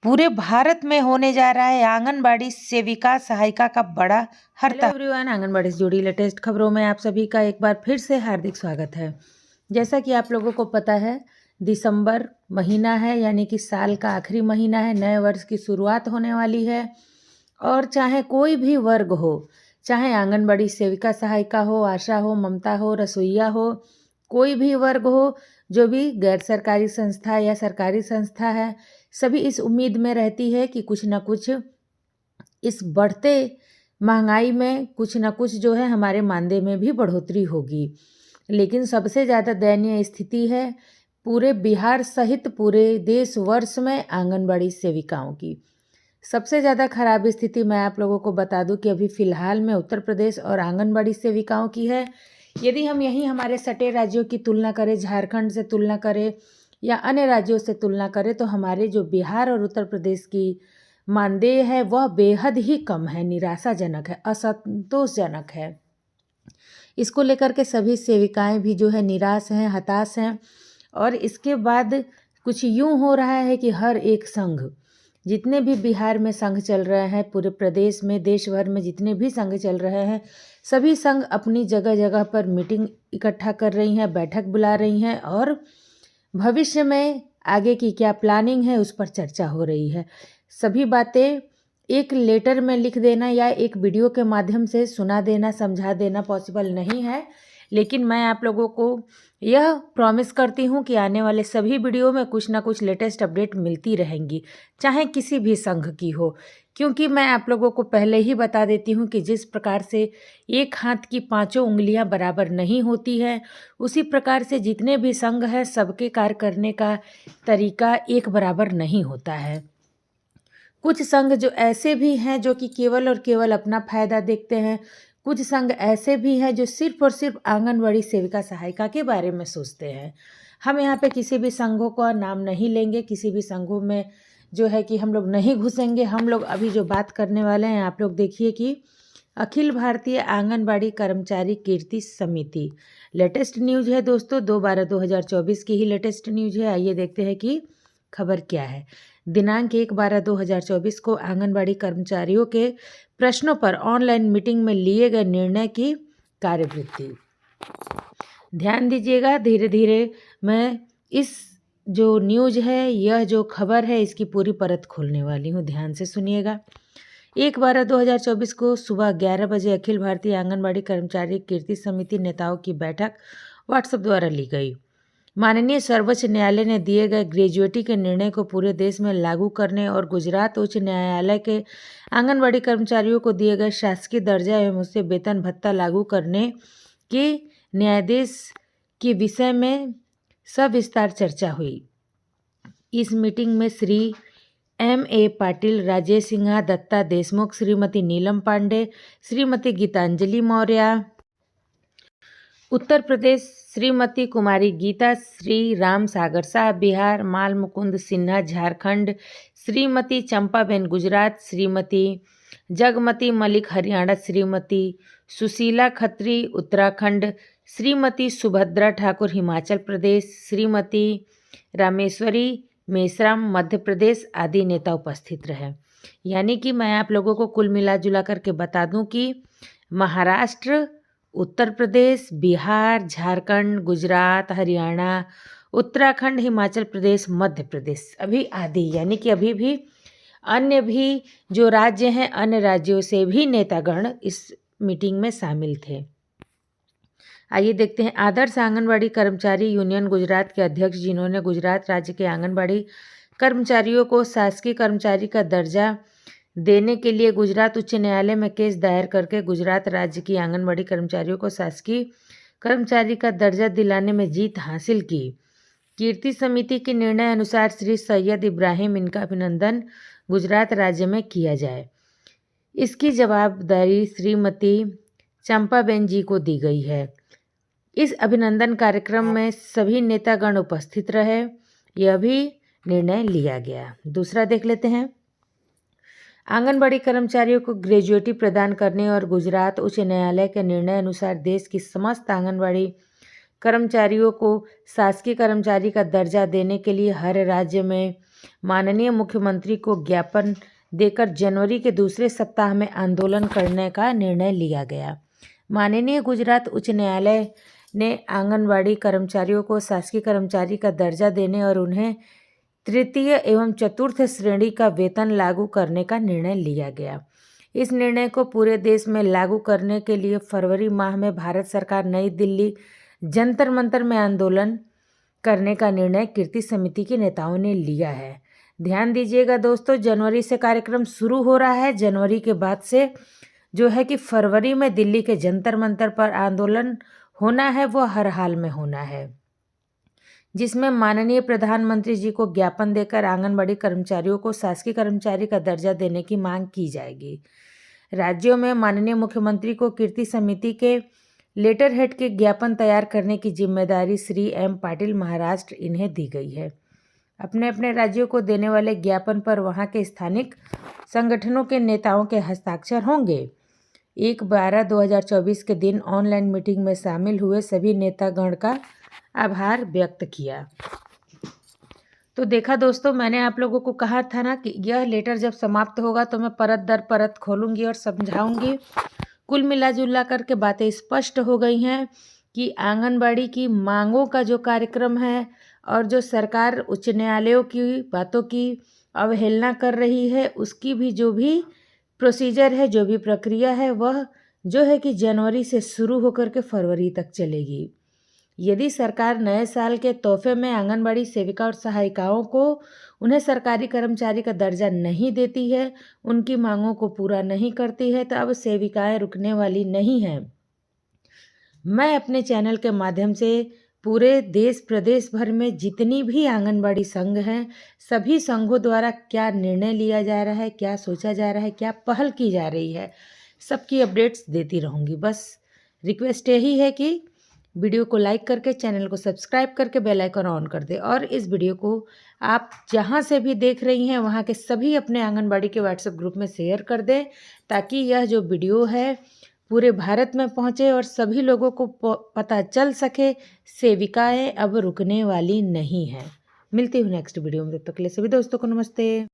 पूरे भारत में होने जा रहा है आंगनबाड़ी सेविका सहायिका का बड़ा हड़ताल। हेलो एवरीवन, आंगनबाड़ी से जुड़ी लेटेस्ट खबरों में आप सभी का एक बार फिर से हार्दिक स्वागत है। जैसा कि आप लोगों को पता है, दिसंबर महीना है, यानी कि साल का आखिरी महीना है, नए वर्ष की शुरुआत होने वाली है। और चाहे कोई भी वर्ग हो, चाहे आंगनबाड़ी सेविका सहायिका हो, आशा हो, ममता हो, रसोईया हो, कोई भी वर्ग हो, जो भी गैर सरकारी संस्था या सरकारी संस्था है, सभी इस उम्मीद में रहती है कि कुछ ना कुछ इस बढ़ते महंगाई में कुछ ना कुछ जो है हमारे मानदेय में भी बढ़ोतरी होगी। लेकिन सबसे ज़्यादा दयनीय स्थिति है पूरे बिहार सहित पूरे देश वर्ष में आंगनबाड़ी सेविकाओं की। सबसे ज़्यादा खराब स्थिति मैं आप लोगों को बता दूं कि अभी फ़िलहाल में उत्तर प्रदेश और आंगनबाड़ी सेविकाओं की है। यदि हम यहीं हमारे सटे राज्यों की तुलना करें, झारखंड से तुलना करें या अन्य राज्यों से तुलना करें, तो हमारे जो बिहार और उत्तर प्रदेश की मानदेय है वह बेहद ही कम है, निराशाजनक है, असंतोषजनक है। इसको लेकर के सभी सेविकाएं भी जो है निराश हैं, हताश हैं। और इसके बाद कुछ यूं हो रहा है कि हर एक संघ, जितने भी बिहार में संघ चल रहे हैं, पूरे प्रदेश में, देश भर में जितने भी संघ चल रहे हैं, सभी संघ अपनी जगह जगह पर मीटिंग इकट्ठा कर रही हैं, बैठक बुला रही हैं और भविष्य में आगे की क्या प्लानिंग है उस पर चर्चा हो रही है। सभी बातें एक लेटर में लिख देना या एक वीडियो के माध्यम से सुना देना, समझा देना पॉसिबल नहीं है। लेकिन मैं आप लोगों को यह प्रॉमिस करती हूँ कि आने वाले सभी वीडियो में कुछ ना कुछ लेटेस्ट अपडेट मिलती रहेंगी, चाहे किसी भी संघ की हो। क्योंकि मैं आप लोगों को पहले ही बता देती हूँ कि जिस प्रकार से एक हाथ की पांचों उंगलियां बराबर नहीं होती है, उसी प्रकार से जितने भी संघ हैं सबके कार्य करने का तरीका एक बराबर नहीं होता है। कुछ संघ जो ऐसे भी हैं जो कि केवल और केवल अपना फायदा देखते हैं। कुछ संघ ऐसे भी हैं जो सिर्फ और सिर्फ आंगनबाड़ी सेविका सहायिका के बारे में सोचते हैं। हम यहाँ पे किसी भी संघों का नाम नहीं लेंगे, किसी भी संघों में जो है कि हम लोग नहीं घुसेंगे। हम लोग अभी जो बात करने वाले हैं, आप लोग देखिए कि अखिल भारतीय आंगनबाड़ी कर्मचारी कीर्ति समिति, लेटेस्ट न्यूज है दोस्तों, 2/12/2024 की ही लेटेस्ट न्यूज है। आइए देखते हैं कि खबर क्या है। दिनांक 1/12/2024 को आंगनबाड़ी कर्मचारियों के प्रश्नों पर ऑनलाइन मीटिंग में लिए गए निर्णय की कार्यवृत्ति। ध्यान दीजिएगा, धीरे धीरे मैं इस जो न्यूज है, यह जो खबर है, इसकी पूरी परत खोलने वाली हूँ। ध्यान से सुनिएगा। 1/12/2024 को सुबह 11 बजे अखिल भारतीय आंगनबाड़ी कर्मचारी कीर्ति समिति नेताओं की बैठक व्हाट्सएप द्वारा ली गई। माननीय सर्वोच्च न्यायालय ने दिए गए ग्रेजुएटी के निर्णय को पूरे देश में लागू करने और गुजरात उच्च न्यायालय के आंगनबाड़ी कर्मचारियों को दिए गए शासकीय दर्जा एवं उससे वेतन भत्ता लागू करने के न्यायादेश के विषय में सविस्तार चर्चा हुई। इस मीटिंग में श्री M.A. पाटिल, राजेश सिन्हा, दत्ता देशमुख, श्रीमती नीलम पांडे, श्रीमती गीतांजलि मौर्य, उत्तर प्रदेश श्रीमती कुमारी गीता, श्री राम सागर शाह बिहार, माल मुकुंद सिन्हा झारखंड, श्रीमती चंपाबेन गुजरात, श्रीमती जगमती मलिक हरियाणा, श्रीमती सुशीला खत्री उत्तराखंड, श्रीमती सुभद्रा ठाकुर हिमाचल प्रदेश, श्रीमती रामेश्वरी मेश्राम मध्य प्रदेश आदि नेता उपस्थित रहे। यानी कि मैं आप लोगों को कुल मिला जुला करके बता दूं कि महाराष्ट्र, उत्तर प्रदेश, बिहार, झारखंड, गुजरात, हरियाणा, उत्तराखंड, हिमाचल प्रदेश, मध्य प्रदेश अभी आदि, यानी कि अभी भी अन्य भी जो राज्य हैं, अन्य राज्यों से भी नेतागण इस मीटिंग में शामिल थे। आइए देखते हैं। आदर्श आंगनबाड़ी कर्मचारी यूनियन गुजरात के अध्यक्ष, जिन्होंने गुजरात राज्य के आंगनबाड़ी कर्मचारियों को शासकीय कर्मचारी का दर्जा देने के लिए गुजरात उच्च न्यायालय में केस दायर करके गुजरात राज्य की आंगनबाड़ी कर्मचारियों को शासकीय कर्मचारी का दर्जा दिलाने में जीत हासिल की। कीर्ति समिति के निर्णय अनुसार श्री सैयद इब्राहिम, इनका अभिनंदन गुजरात राज्य में किया जाए। इसकी जवाबदारी श्रीमती चंपाबेन जी को दी गई है। इस अभिनंदन कार्यक्रम में सभी नेतागण उपस्थित रहे। यह भी निर्णय लिया गया। दूसरा देख लेते हैं। आंगनबाड़ी कर्मचारियों को ग्रेजुएटी प्रदान करने और गुजरात उच्च न्यायालय के निर्णय अनुसार देश की समस्त आंगनबाड़ी कर्मचारियों को शासकीय कर्मचारी का दर्जा देने के लिए हर राज्य में माननीय मुख्यमंत्री को ज्ञापन देकर जनवरी के दूसरे सप्ताह में आंदोलन करने का निर्णय लिया गया। माननीय गुजरात उच्च न्यायालय ने आंगनबाड़ी कर्मचारियों को शासकीय कर्मचारी का दर्जा देने और उन्हें तृतीय एवं चतुर्थ श्रेणी का वेतन लागू करने का निर्णय लिया गया। इस निर्णय को पूरे देश में लागू करने के लिए फरवरी माह में भारत सरकार नई दिल्ली जंतर मंतर में आंदोलन करने का निर्णय कीर्ति समिति के नेताओं ने लिया है। ध्यान दीजिएगा दोस्तों, जनवरी से कार्यक्रम शुरू हो रहा है। जनवरी के बाद से जो है कि फरवरी में दिल्ली के जंतर मंतर पर आंदोलन होना है, वो हर हाल में होना है, जिसमें माननीय प्रधानमंत्री जी को ज्ञापन देकर आंगनबाड़ी कर्मचारियों को शासकीय कर्मचारी का दर्जा देने की मांग की जाएगी। राज्यों में माननीय मुख्यमंत्री को कीर्ति समिति के लेटर हेड के ज्ञापन तैयार करने की जिम्मेदारी श्री एम पाटिल महाराष्ट्र इन्हें दी गई है। अपने अपने राज्यों को देने वाले ज्ञापन पर वहां के स्थानिक संगठनों के नेताओं के हस्ताक्षर होंगे। 1/12/2024 के दिन ऑनलाइन मीटिंग में शामिल हुए सभी नेतागण का आभार व्यक्त किया। तो देखा दोस्तों, मैंने आप लोगों को कहा था ना कि यह लेटर जब समाप्त होगा तो मैं परत दर परत खोलूंगी और समझाऊंगी। कुल मिलाजुला करके बातें स्पष्ट हो गई हैं कि आंगनबाड़ी की मांगों का जो कार्यक्रम है और जो सरकार उच्च न्यायालयों की बातों की अवहेलना कर रही है, उसकी भी जो भी प्रोसीजर है, जो भी प्रक्रिया है, वह जो है कि जनवरी से शुरू होकर के फरवरी तक चलेगी। यदि सरकार नए साल के तोहफे में आंगनबाड़ी सेविका और सहायिकाओं को उन्हें सरकारी कर्मचारी का दर्जा नहीं देती है, उनकी मांगों को पूरा नहीं करती है, तो अब सेविकाएं रुकने वाली नहीं हैं। मैं अपने चैनल के माध्यम से पूरे देश प्रदेश भर में जितनी भी आंगनबाड़ी संघ हैं, सभी संघों द्वारा क्या निर्णय लिया जा रहा है, क्या सोचा जा रहा है, क्या पहल की जा रही है, सबकी अपडेट्स देती रहूँगी। बस रिक्वेस्ट यही है कि वीडियो को लाइक करके चैनल को सब्सक्राइब करके बेल आइकन ऑन कर दें और इस वीडियो को आप जहां से भी देख रही हैं वहां के सभी अपने आंगनबाड़ी के व्हाट्सएप ग्रुप में शेयर कर दें, ताकि यह जो वीडियो है पूरे भारत में पहुंचे और सभी लोगों को पता चल सके सेविकाएं अब रुकने वाली नहीं हैं। मिलती हूँ नेक्स्ट वीडियो में, तब तक के लिए सभी दोस्तों को नमस्ते।